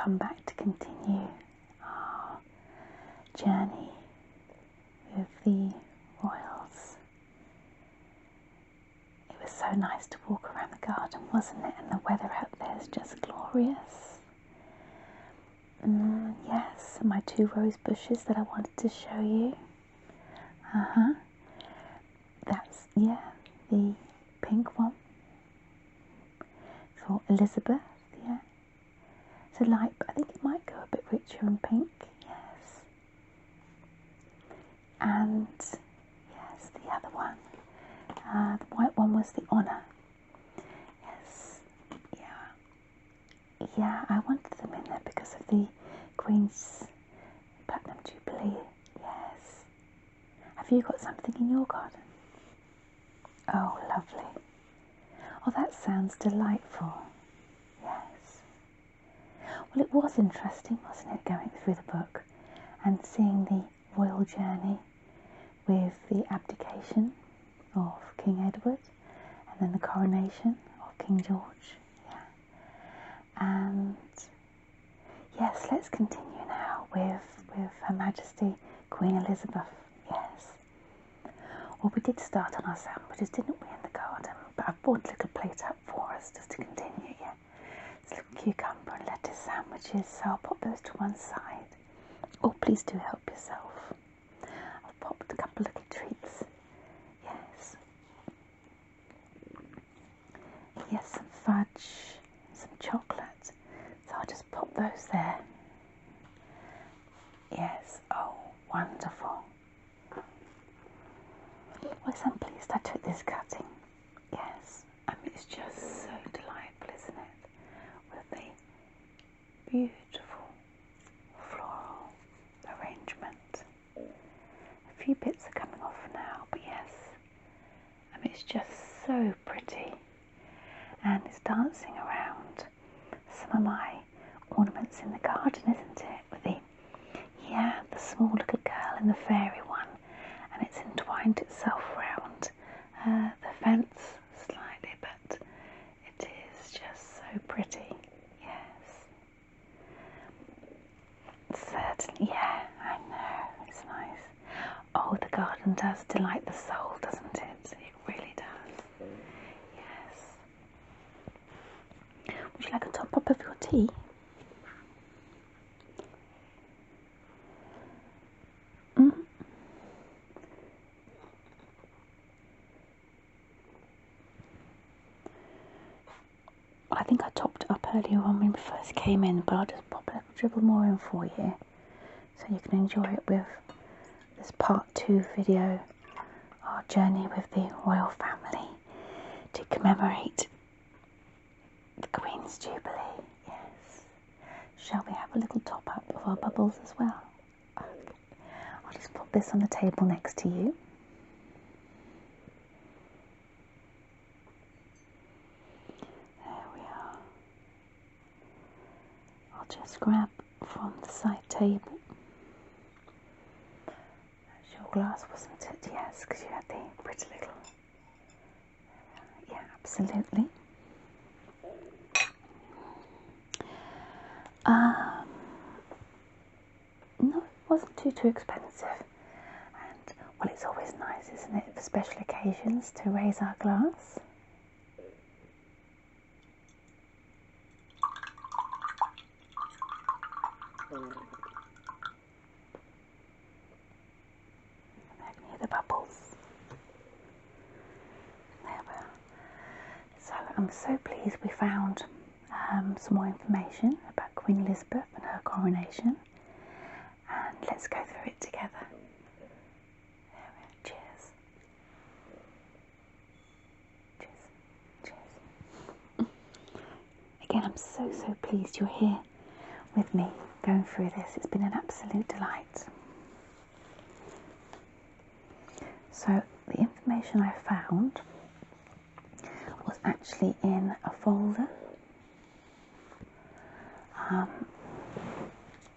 come back to continue our journey with the royals. It was so nice to walk around the garden, wasn't it? And the weather out there is just glorious. Yes, my 2 rose bushes that I wanted to show you. That's, yeah, the pink one for Elizabeth, yeah. It's a light, but I think it might go a bit richer in pink, yes. And, yes, the other one, the white one was the honour. Yes, yeah, I wanted them in there because of the Queen's Platinum Jubilee, yes. Have you got something in your garden? Oh, lovely. Oh, that sounds delightful. Yes. Well, it was interesting, wasn't it, going through the book and seeing the royal journey with the abdication of King Edward and then the coronation of King George. Yeah. And yes, let's continue now with Her Majesty Queen Elizabeth. Yes. Well, we did start on our sandwiches, didn't we, in the garden? But I brought a little plate up for us just to continue, yeah. It's little cucumber and lettuce sandwiches, so I'll pop those to one side. Oh, please do help yourself. I've popped a couple of little treats. Yes. Yes, some fudge, some chocolate. So I'll just pop those there. Yes, oh, wonderful. Well, I'm pleased I took this cutting. Yes, I mean, it's just so delightful, isn't it? With the beautiful floral arrangement. A few bits are coming off now, but yes, I mean, it's just so pretty. And it's dancing around some of my ornaments in the garden, isn't it? With the, yeah, the small little girl and the fairy one. And it's entwined itself round the fence slightly, but it is just so pretty, yes. Certainly, yeah, I know, it's nice. Oh, the garden does delight the soul, doesn't it? It really does, yes. Would you like a top up of your tea? I think I topped it up earlier on when we first came in, but I'll just pop a little dribble more in for you so you can enjoy it with this part 2 video, our journey with the royal family to commemorate the Queen's Jubilee. Yes. Shall we have a little top up of our bubbles as well? Okay. I'll just pop this on the table next to you. Just grab from the side table. That's your glass, wasn't it? Yes, because you had the pretty little. Yeah, absolutely. No, it wasn't too expensive. And well, it's always nice, isn't it, for special occasions to raise our glass. I can hear the bubbles. There we are. So I'm so pleased we found some more information about Queen Elizabeth and her coronation. And let's go through it together. There we are. Cheers. Cheers. Again, I'm so pleased you're here with me going through this. It's been an absolute delight. So the information I found was actually in a folder,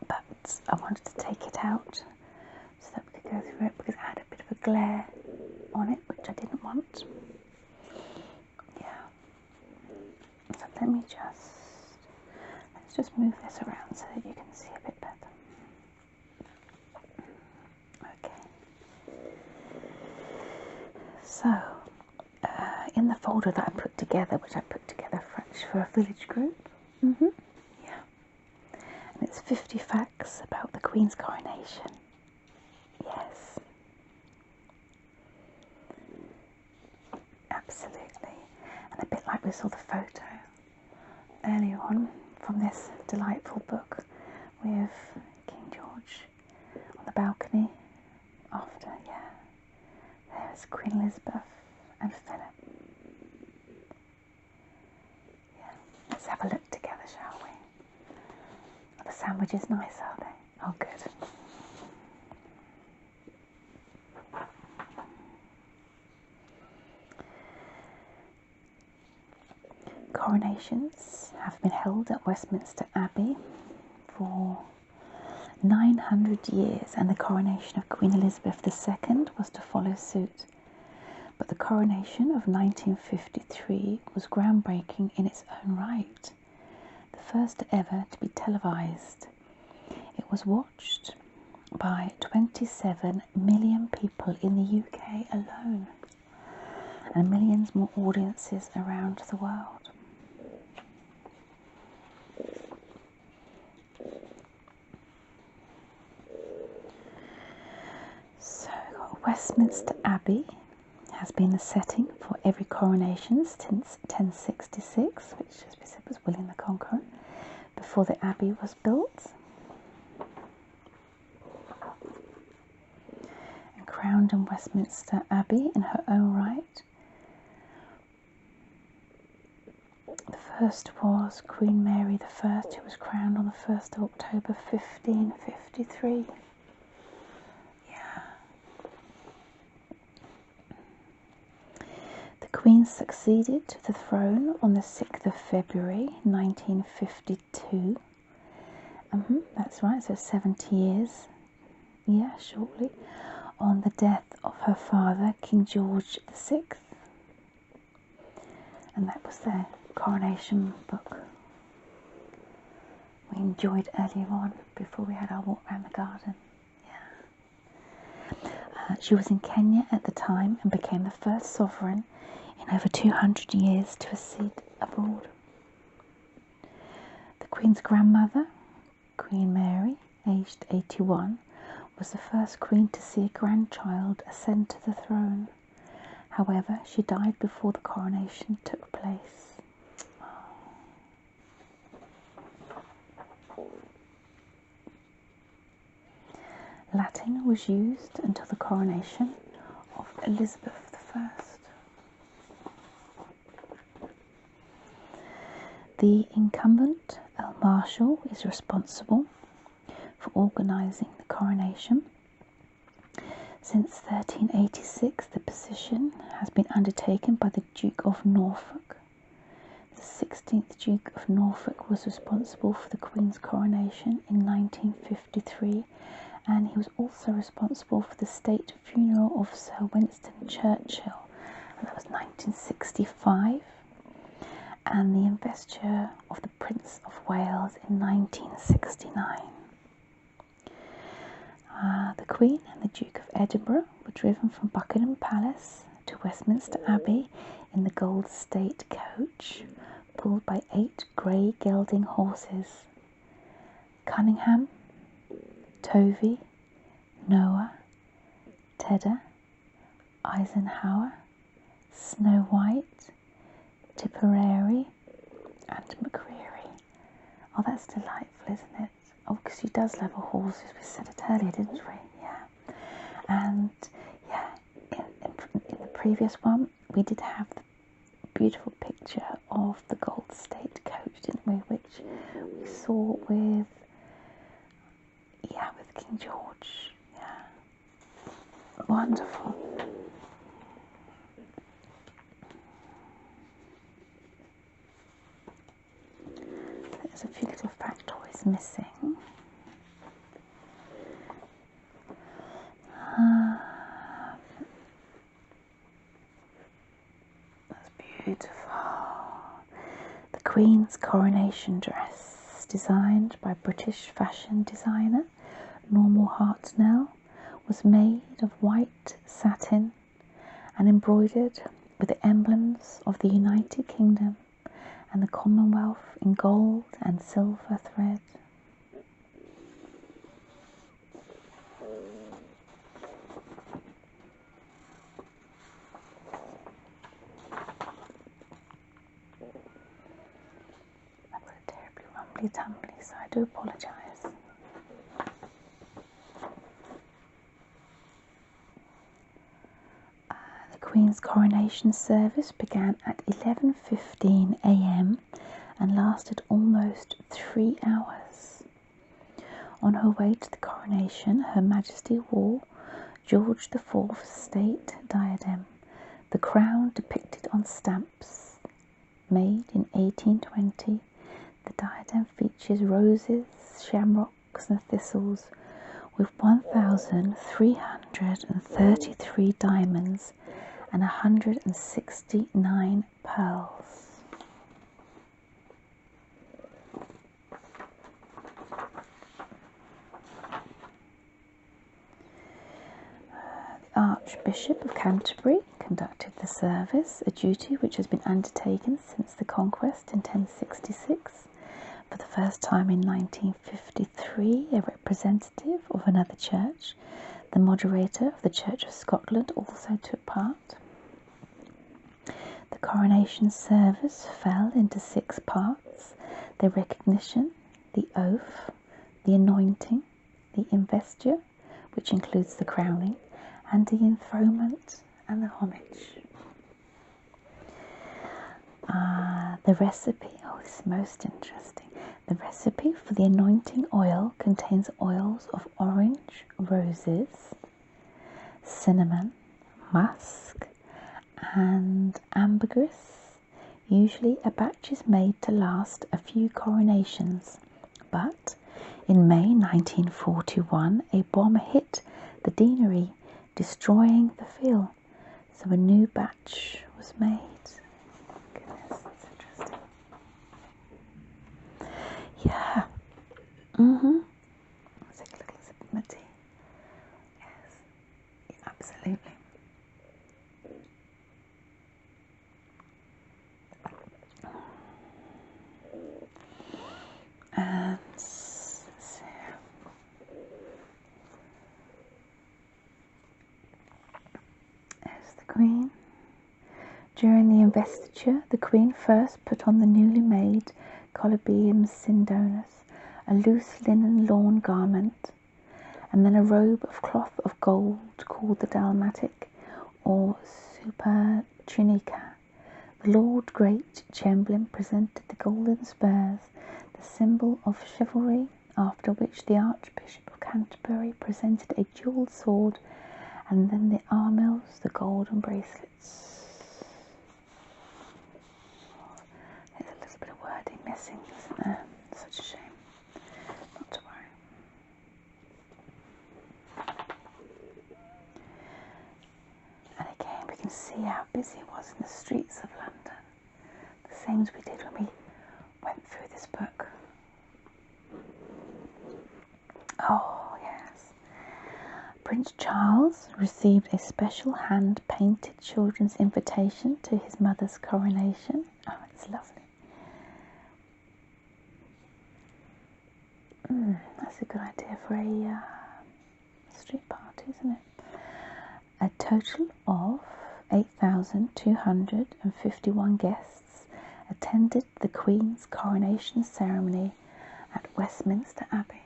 but I wanted to take it out so that we could go through it because it had a bit of a glare on it, which I didn't want. Yeah. So let's Let's just move this around so that you can see a bit better. Okay. So, in the folder that I put together, which I put together for a village group, yeah, and it's 50 facts about the Queen's coronation. Yes, absolutely. And a bit like we saw the photo earlier on from this delightful book with King George on the balcony after, yeah, there's Queen Elizabeth and Philip. Yeah, let's have a look together, shall we? Are the sandwiches nice, are they? Oh, good. Coronations have been held at Westminster Abbey for 900 years, and the coronation of Queen Elizabeth II was to follow suit. But the coronation of 1953 was groundbreaking in its own right, the first ever to be televised. It was watched by 27 million people in the UK alone, and millions more audiences around the world. So, Westminster Abbey has been the setting for every coronation since 1066, which, as we said, was William the Conqueror, before the abbey was built. And crowned in Westminster Abbey in her own right. The first was Queen Mary I, who was crowned on the 1st of October 1553. Yeah. The Queen succeeded to the throne on the 6th of February 1952. That's right, so 70 years, yeah, shortly, on the death of her father, King George VI. And that was their coronation book we enjoyed earlier on before we had our walk around the garden. Yeah. She was in Kenya at the time and became the first sovereign in over 200 years to a seat abroad. The Queen's grandmother, Queen Mary, aged 81, was the first queen to see a grandchild ascend to the throne. However, she died before the coronation took place. Latin was used until the coronation of Elizabeth I. The incumbent Earl Marshal is responsible for organising the coronation. Since 1386, the position has been undertaken by the Duke of Norfolk. The 16th Duke of Norfolk was responsible for the Queen's coronation in 1953, and he was also responsible for the state funeral of Sir Winston Churchill, and that was 1965, and the investiture of the Prince of Wales in 1969. The Queen and the Duke of Edinburgh were driven from Buckingham Palace to Westminster Abbey in the Gold State coach, pulled by 8 grey gelding horses. Cunningham, Tovey, Noah, Tedder, Eisenhower, Snow White, Tipperary, and McCreary. Oh, that's delightful, isn't it? Oh, because she does love her horses. We said it earlier, didn't we? Yeah. And yeah, in the previous one, we did have the beautiful picture of the Gold State coach, didn't we? Which we saw with King George. Yeah. Wonderful. There's a few little factoids missing. That's beautiful. The Queen's coronation dress. dress designed by British fashion designer Normal Hartnell was made of white satin and embroidered with the emblems of the United Kingdom and the Commonwealth in gold and silver thread. I've got a terribly rumbly tumbly, so I do apologise. The Queen's coronation service began at 11:15 a.m. and lasted almost 3 hours. On her way to the coronation, Her Majesty wore George IV's state diadem, the crown depicted on stamps. Made in 1820, the diadem features roses, shamrocks and thistles with 1,333 diamonds and 169 pearls. The Archbishop of Canterbury conducted the service, a duty which has been undertaken since the conquest in 1066. For the first time in 1953, a representative of another church, the moderator of the Church of Scotland, also took part. The coronation service fell into 6 parts: the recognition, the oath, the anointing, the investiture, which includes the crowning, and the enthronement and the homage. The recipe, this is most interesting. The recipe for the anointing oil contains oils of orange, roses, cinnamon, musk, and ambergris. Usually a batch is made to last a few coronations, but in May 1941 a bomb hit the deanery, destroying the field, so a new batch was made. Goodness, that's interesting. Yeah. Let's take a little sip of my tea. Yes, absolutely. And there's the Queen. During the investiture, the Queen first put on the newly made Colubium Sindonus, a loose linen lawn garment, and then a robe of cloth of gold called the dalmatic or supertunica. The Lord Great Chamberlain presented the golden spurs, the symbol of chivalry, after which the Archbishop of Canterbury presented a jewelled sword, and then the armils, the golden bracelets. There's a little bit of wording missing, isn't there? Such a shame. Not to worry. And again, we can see how busy it was in the streets of London. The same as we did when we went through this book. Oh, yes. Prince Charles received a special hand-painted children's invitation to his mother's coronation. Oh, it's lovely. That's a good idea for a street party, isn't it? A total of 8,251 guests attended the Queen's coronation ceremony at Westminster Abbey.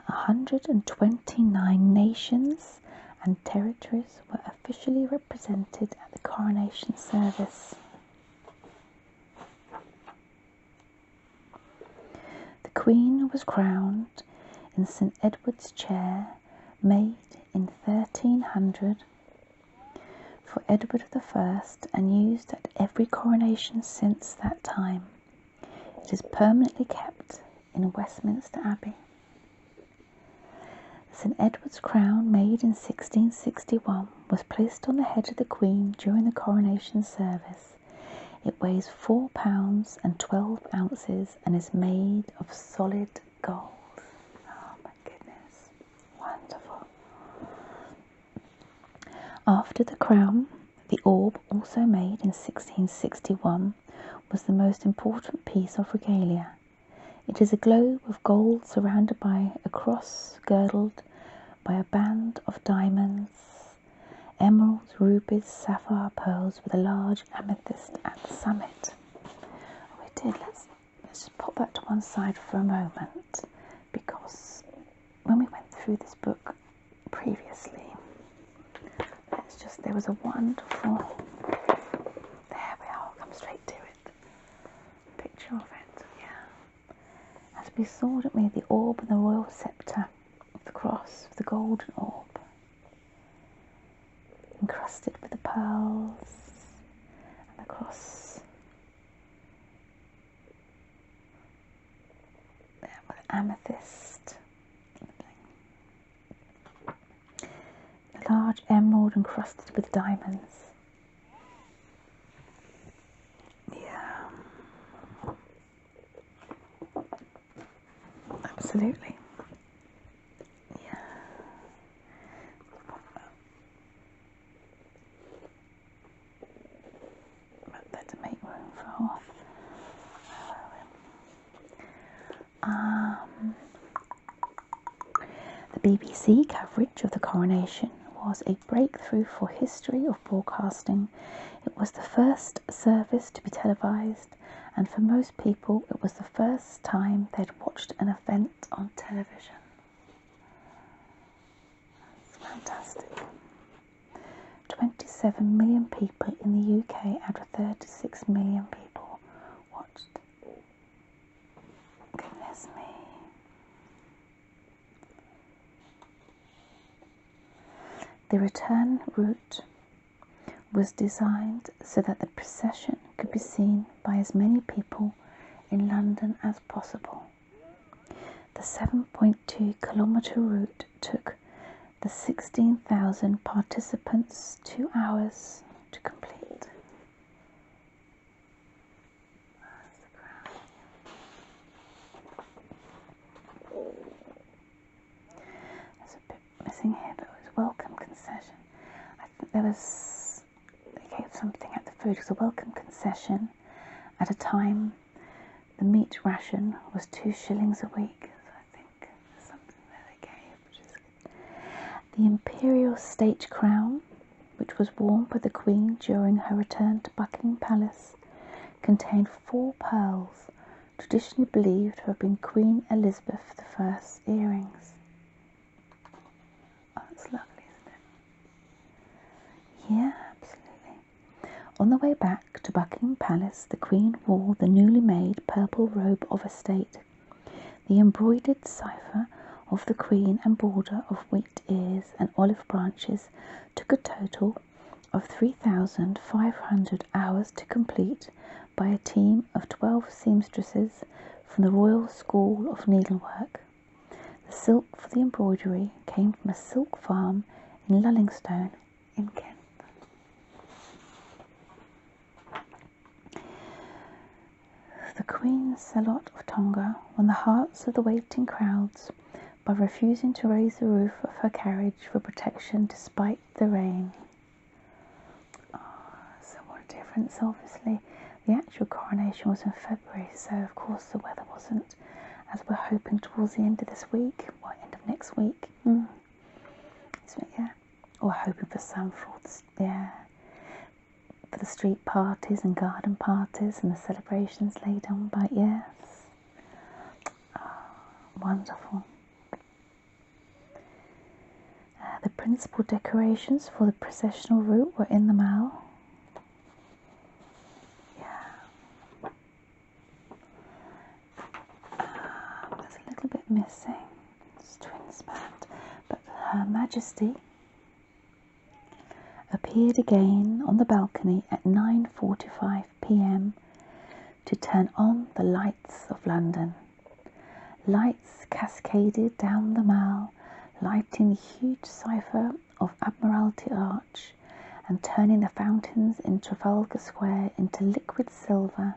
129 nations and territories were officially represented at the coronation service. The Queen was crowned in St Edward's chair, made in 1300 for Edward I and used at every coronation since that time. It is permanently kept in Westminster Abbey. St Edward's crown, made in 1661, was placed on the head of the Queen during the coronation service. It weighs 4 pounds and 12 ounces and is made of solid gold. Oh my goodness, wonderful. After the crown, the orb, also made in 1661, was the most important piece of regalia. It is a globe of gold surrounded by a cross girdled by a band of diamonds, emeralds, rubies, sapphire, pearls, with a large amethyst at the summit. We did. Let's just pop that to one side for a moment, because when we went through this book previously, there was a wonderful, there we are, I'll come straight to it, picture of it, yeah. As we saw, didn't we, the orb and the royal sceptre of the cross, the golden orb, encrusted with the pearls, and the cross there with amethyst, the large emerald encrusted with diamonds. Yeah, absolutely. Yeah. But there to make room for the BBC coverage of the coronation was a breakthrough for history of broadcasting. It was the first service to be televised, and for most people it was the first time they'd watched an event on television. That's fantastic. 27 million people in the UK out of 36 million people watched. Goodness me. The return route was designed so that the procession could be seen by as many people in London as possible. The 7.2 kilometre route took the 16,000 participants 2 hours to complete. That's the crown. There's a bit missing here, but it was welcome concession. I think they gave something at the food. It was a welcome concession at a time the meat ration was 2 shillings a week. So I think there's something that they gave, which is good. The imperial state crown, which was worn by the Queen during her return to Buckingham Palace, contained 4 pearls, traditionally believed to have been Queen Elizabeth I's earrings. Oh, that's lovely, isn't it? Yeah, absolutely. On the way back to Buckingham Palace, the Queen wore the newly made purple robe of estate. The embroidered cipher of the Queen and border of wheat ears and olive branches took a total of 3,500 hours to complete by a team of 12 seamstresses from the Royal School of Needlework. The silk for the embroidery came from a silk farm in Lullingstone in Kent. The Queen Salot of Tonga won the hearts of the waiting crowds by refusing to raise the roof of her carriage for protection despite the rain. Oh, so what a difference. Obviously the actual coronation was in February, so of course the weather wasn't as we're hoping towards the end of this week, or end of next week. So, yeah, or hoping for some for the street parties and garden parties and the celebrations laid on by, yes. Oh, wonderful. The principal decorations for the processional route were in the mail. Yeah. There's a little bit missing. It's twins band. But Her Majesty appeared again on the balcony at 9:45 p.m. to turn on the lights of London. Lights cascaded down the Mall, lighting the huge cipher of Admiralty Arch and turning the fountains in Trafalgar Square into liquid silver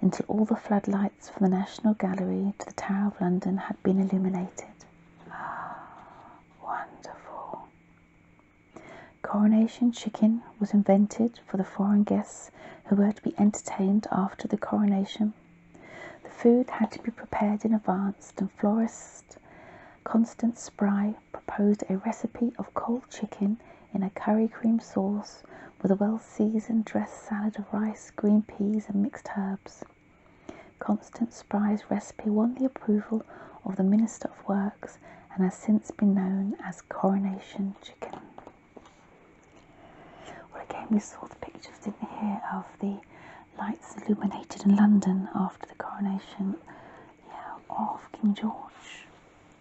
until all the floodlights from the National Gallery to the Tower of London had been illuminated. Wonderful. Coronation chicken was invented for the foreign guests who were to be entertained after the coronation. The food had to be prepared in advance, and florist Constance Spry proposed a recipe of cold chicken in a curry cream sauce with a well-seasoned dressed salad of rice, green peas and mixed herbs. Constance Spry's recipe won the approval of the Minister of Works and has since been known as Coronation chicken. Well, again, we saw the pictures, didn't we, here of the lights illuminated in London after the coronation, of King George.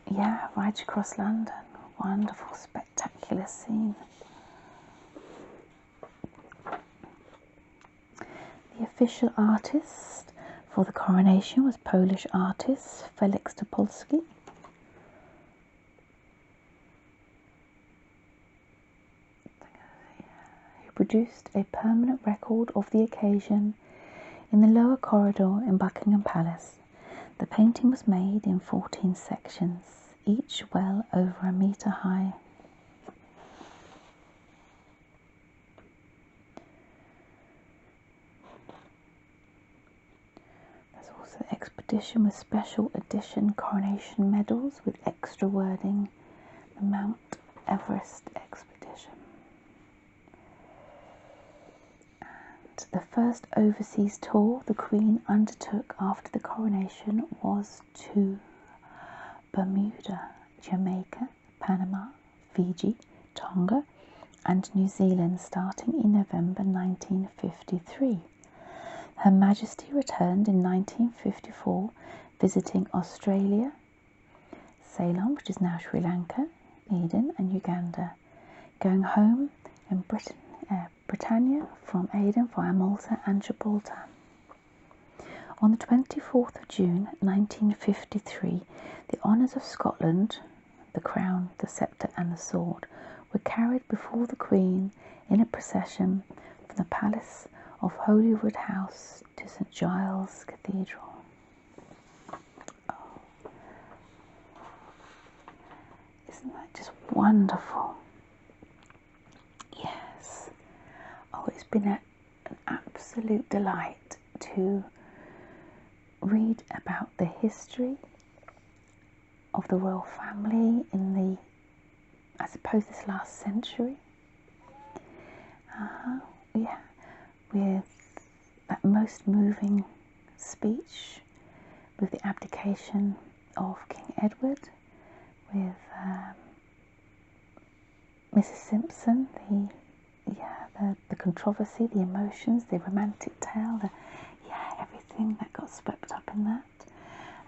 Yeah, right across London. Wonderful, spectacular scene. The official artist for the coronation was Polish artist Felix Topolski. He produced a permanent record of the occasion in the lower corridor in Buckingham Palace. The painting was made in 14 sections, each well over a metre high. There's also an expedition with special edition coronation medals with extra wording, the Mount Everest expedition. And the first overseas tour the Queen undertook after the coronation was to Bermuda, Jamaica, Panama, Fiji, Tonga and New Zealand starting in November 1953. Her Majesty returned in 1954, visiting Australia, Ceylon, which is now Sri Lanka, Eden and Uganda, going home in Britannia from Aden via Malta and Gibraltar. On the 24th of June 1953, the honours of Scotland, the crown, the sceptre and the sword, were carried before the Queen in a procession from the Palace of Holyrood House to St Giles Cathedral. Oh. Isn't that just wonderful? Yes. Oh, it's been an absolute delight to read about the history of the royal family in the, I suppose, this last century. Yeah, with that most moving speech, with the abdication of King Edward, with Mrs. Simpson, the controversy, the emotions, the romantic tale, everything that got swept up in that.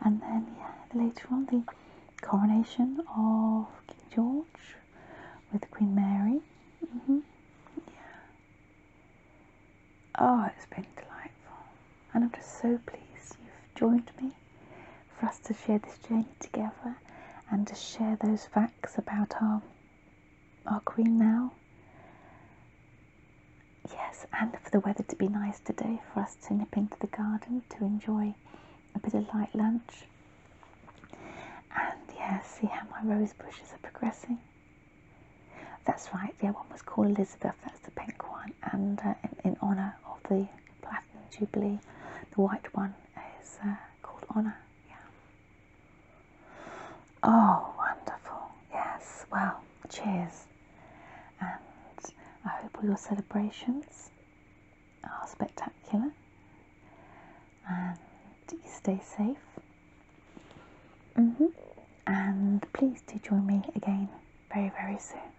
And then, later on, the coronation of King George with Queen Mary. Oh, it's been delightful. And I'm just so pleased you've joined me for us to share this journey together and to share those facts about our Queen now. Yes, and for the weather to be nice today, for us to nip into the garden to enjoy a bit of light lunch. And see how my rose bushes are progressing. That's right, one was called Elizabeth, that's the pink one, and in honour of the Platinum Jubilee, the white one is called Honour. Oh, wonderful. Yes, well, cheers. And I hope all your celebrations are spectacular and you stay safe. And please do join me again very, very soon.